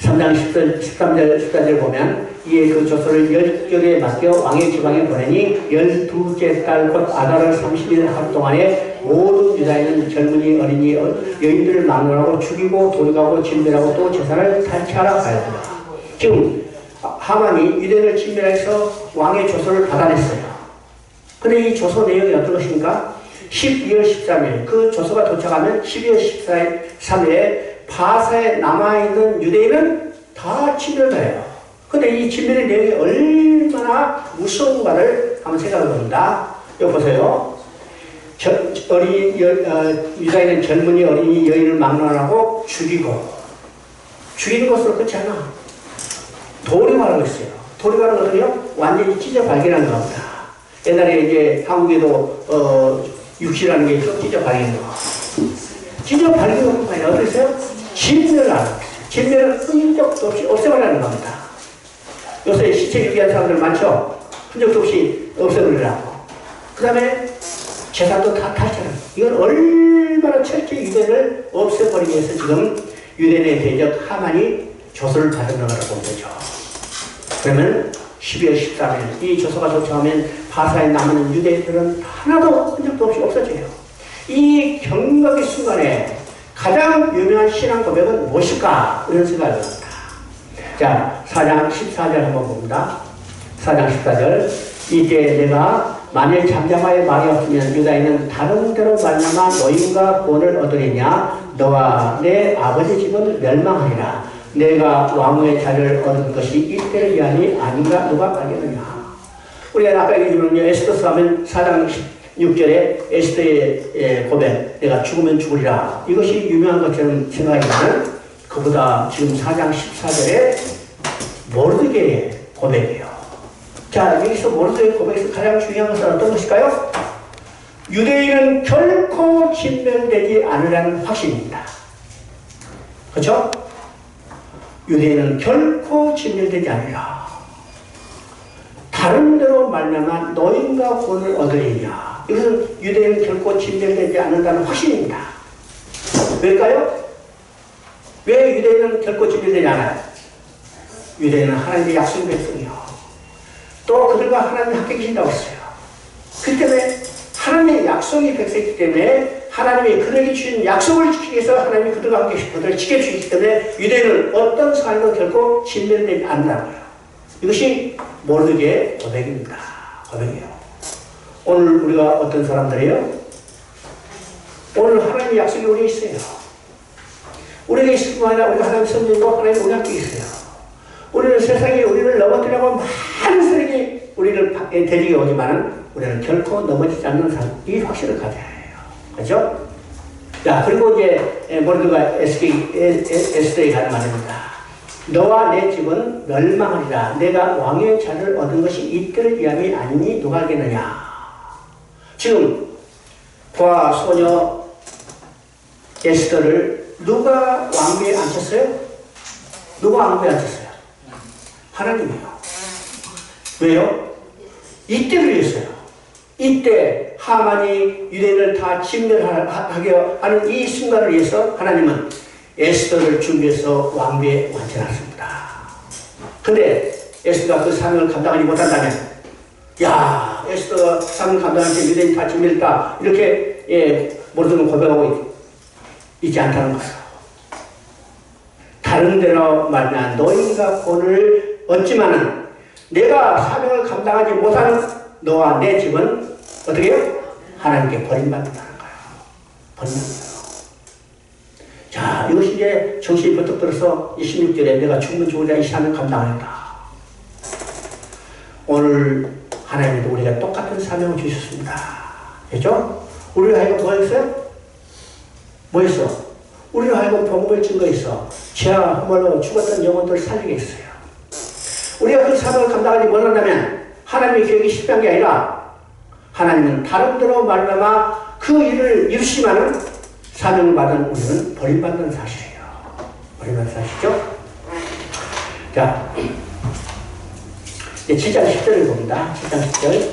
3장 13절 14절 보면 이에 그 조서를 10절에 맡겨 왕의 지방에 보내니 12째 달 곧 아달월 30일 하루 동안에 모든 유다인은 젊은이 어린이 여인들을 막론하고 죽이고 돌가고 진멸하고 또 재산을 탈취하라 하였다. 지금 하만이 유대인을 진멸해서 왕의 조서를 받아냈어요. 근데 이 조서 내용이 어떤 것입니까? 12월 13일 그 조서가 도착하면 12월 13일에 바사에 남아있는 유대인은 다 진멸해요. 근데 이 진멸의 내용이 얼마나 무서운가를 한번 생각해 봅니다. 여기 보세요. 유다인은 젊은이 어린이 여인을 막론하고 죽이는 것으로 끝이 않아. 도리가라고 했어요. 도리가는 거는요, 완전히 찢어 발견하는 겁니다. 옛날에 이제 한국에도 육시라는 게 있죠. 찢어 발견하는 거. 찢어 발견하는 거 아니라 어떻게 했어요? 진멸을 하는 거예요. 진멸을 흔적도 없이 없애버리는 겁니다. 요새 시체 유기한 사람들 많죠? 흔적도 없이 없애버리라고. 그 다음에 재산도 다 탈취하는 거예요. 이건 얼마나 철저히 유대인을 없애버리기 위해서 지금 유대인의 대적 하만이 조서를 받은 거라고 보면 되죠. 그러면 12월 13일 이 조서가 도착하면 바사에 남은 유대인들은 하나도 흔적도 없이 없어져요. 이 경각의 순간에 가장 유명한 신앙 고백은 무엇일까? 이런 생각을 합니다. 자, 4장 14절 한번 봅니다. 4장 14절. 이때 내가 만일 잠잠하여 말이 없으면 유다인은 다른 데로 말미암아 노임과 구원을 얻으리냐? 너와 내 아버지 집은 멸망하리라. 내가 왕의 자리를 얻은 것이 이때를 위함이 아닌가 누가 알겠느냐. 우리가 아까 얘기했지만 에스더서 하면 4장 6절에 에스더의 고백, 내가 죽으면 죽으리라. 이것이 유명한 것처럼 생각하지만 그보다 지금 4장 14절에 모르드게의 고백이에요. 자, 여기서 모르드게의 고백에서 가장 중요한 것은 어떤 것일까요? 유대인은 결코 진멸되지 않으라는 확신입니다. 그렇죠? 유대인은 결코 진멸되지 않으리라. 다른 데로 말미암아 노임과 구원을 얻으리냐. 이것은 유대인은 결코 진멸되지 않는다는 확신입니다. 왜일까요? 왜 유대인은 결코 진멸되지 않아요? 유대인은 하나님의 약속의 백성이요. 또 그들과 하나님이 함께 계신다고 했어요. 그렇기 때문에 하나님의 약속의 백성이기 때문에 하나님이 그들에게 주신 약속을 지키기 위해서 하나님이 그들과 함께 그들을 지켜주시기 때문에 유대인은 어떤 상황에도 결코 진멸되지 않는다고요. 이것이 모르드게의 고백입니다. 고백이에요. 오늘 우리가 어떤 사람들이에요? 오늘 하나님의 약속이 우리에 있어요. 우리에게 있을 뿐만 아니라 우리가 하나님의 선생님과 하나님 우리 함께 있어요. 우리는 세상에 우리를 넘어뜨리려고 많은 사람이 우리를 데리게 오지만 우리는 결코 넘어지지 않는 삶, 이 확신을 가져야 해요. 그렇죠? 자, 그리고 이제 모르드가 에스더에 가는 말입니다. 너와 내 집은 멸망하리라. 내가 왕의 자를 얻은 것이 이때를 위함이 아니니 누가 알겠느냐. 지금 부하 소녀 에스더를 누가 왕비에 앉혔어요? 누가 왕비에 앉혔어요? 하나님이요. 왜요? 이때를 위해서요. 이때 하만이 유대인을 다 진멸하게 하는 이 순간을 위해서 하나님은 에스더를 준비해서 왕비에 앉혀놨습니다. 근데 에스더가 그 사명을 감당하지 못한다면, 야, 에스더가 사명을 감당할 때 유대인 다 진멸했다, 이렇게 모르드가 고백하고 있지 않다는 거예요. 다른 데로 말하면 노임과 구원을 얻지만은 내가 사명을 감당하지 못하는 너와 내 집은 어떻게 해요? 하나님께 버림받는다는 거예요. 버림받는다. 자, 이것이 이제 정신이 번뜩 들어서 26절에 내가 죽으면 죽으리라 이 사명을 감당하겠다. 오늘 하나님도 우리가 똑같은 사명을 주셨습니다. 그렇죠? 우리가 하여금 뭐 했어요? 뭐 했어? 우리가 하여금 복음을 증거했어. 죄와 허물로 죽었던 영혼들을 살리게 했어요. 우리가 그 사명을 감당하지 못한다면 하나님의 계획이 실패한 게 아니라 하나님은 다른 데로 말미암아 그 일을 이루시면은 사명을 받은 우리는 버림받는 사실이에요. 버림받는 사실이죠? 자, 이제 7장 10절을 봅니다. 7장 10절.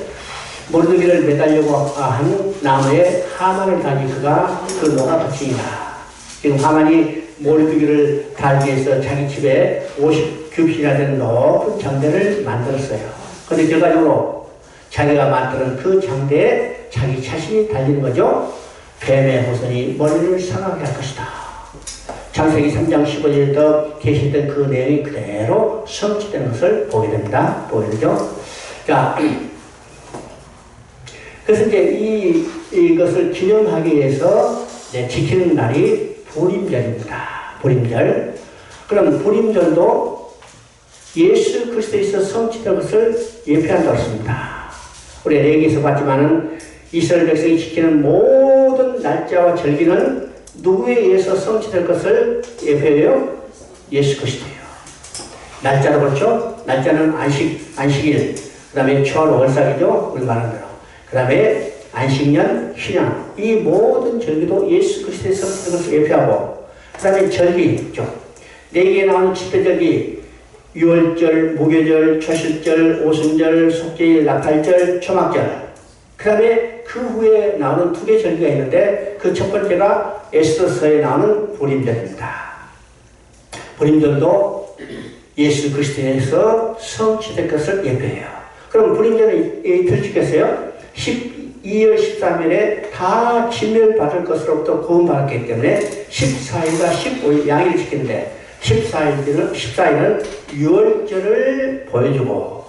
모르드게를 매달려고 한 나무에 하만을 달기 그가 그 노가 덧치니라. 지금 하만이 모르드게를 달기 위해서 자기 집에 50규빗이나 되는 높은 장대를 만들었어요. 그런데 결과적으로 자기가 만드는 그 장대에 자기 자신이 달리는 거죠. 뱀의 후손이 머리를 상하게 할 것이다. 창세기 3장 15절부터 계시던 그 내용이 그대로 성취되는 것을 보게 됩니다. 보게 되죠. 자, 그래서 이제 이것을 기념하기 위해서 지키는 날이 불임절입니다. 불임절. 그럼 불임절도 예수 그리스도에서 성취된 것을 예표한다고 했습니다. 우리가 레위기에서 봤지만은 이스라엘 백성이 지키는 모든 날짜와 절기는 누구에 의해서 성취될 것을 예표해요? 예수 그리스도예요. 날짜로 그렇죠? 날짜는 안식일, 그 다음에 초월 월삭이죠? 우리 말하는 대로. 그 다음에 안식년, 휴년, 이 모든 절기도 예수 그리스도의 성취된 것을 예표하고, 그 다음에 절기죠. 레위기에 나오는 집회절기, 유월절, 무교절, 초실절, 오순절, 속죄일, 나팔절, 초막절. 그 다음에 그 후에 나오는 두 개 절기가 있는데 그 첫 번째가 에스더서에 나오는 불임절입니다. 불임절도 예수 그리스도에서 성취될 것을 예표해요. 그럼 불임자는 이틀 지켰어요. 12월 13일에 다 진멸받을 것으로부터 구원받았기 때문에 14일과 15일 양일을 지키는데 14일은 유월절을 보여주고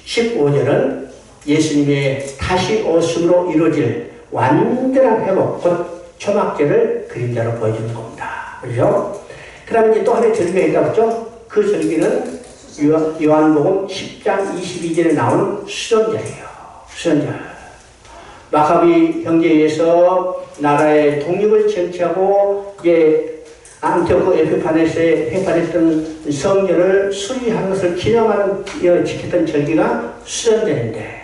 15절은 예수님의 다시 오심으로 이루어질 완전한 회복, 곧 초막절을 그림자로 보여주는 겁니다. 그렇죠? 그 다음에 이제 또 하나의 절기가 있다고 했죠? 그 절기는 요한복음 10장 22절에 나오는 수전절이에요. 수전절. 마카비 형제에 의해서 나라의 독립을 쟁취하고 안티오크 에피파네스에 회판했던 성전을 수리하는 것을 기념하는 지켰던 절기가 수전절인데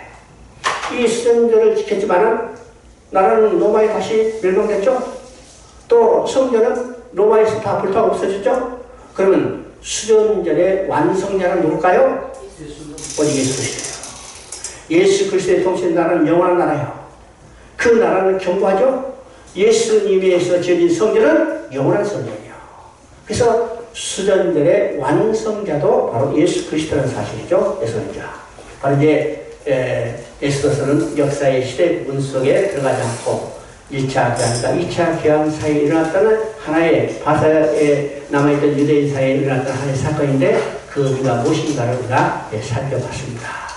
이 수전절을 지켰지만은 나라는 로마에 다시 멸망됐죠. 또 성전은 로마에서 다 불타고 없어졌죠. 그러면 수전절의 완성자는 누굴까요? 오직 예수 그리스도예요. 예수 그리스도의 통치된 나라는 영원한 나라예요. 그 나라는 견고하죠. 예수님에서 지어진 성전은 영원한 성전이에요. 그래서 수전절의 완성자도 바로 예수 그리스도라는 사실이죠. 예수님자. 바로 이제 에스더서는 역사의 시대 부분 속에 들어가지 않고 1차 교환과 2차 교환 사이에 일어났다는 하나의 바사에 남아있던 유대인 사이에 일어났던 하나의 사건인데 그 우리가 무엇인가를 우리가 살펴봤습니다.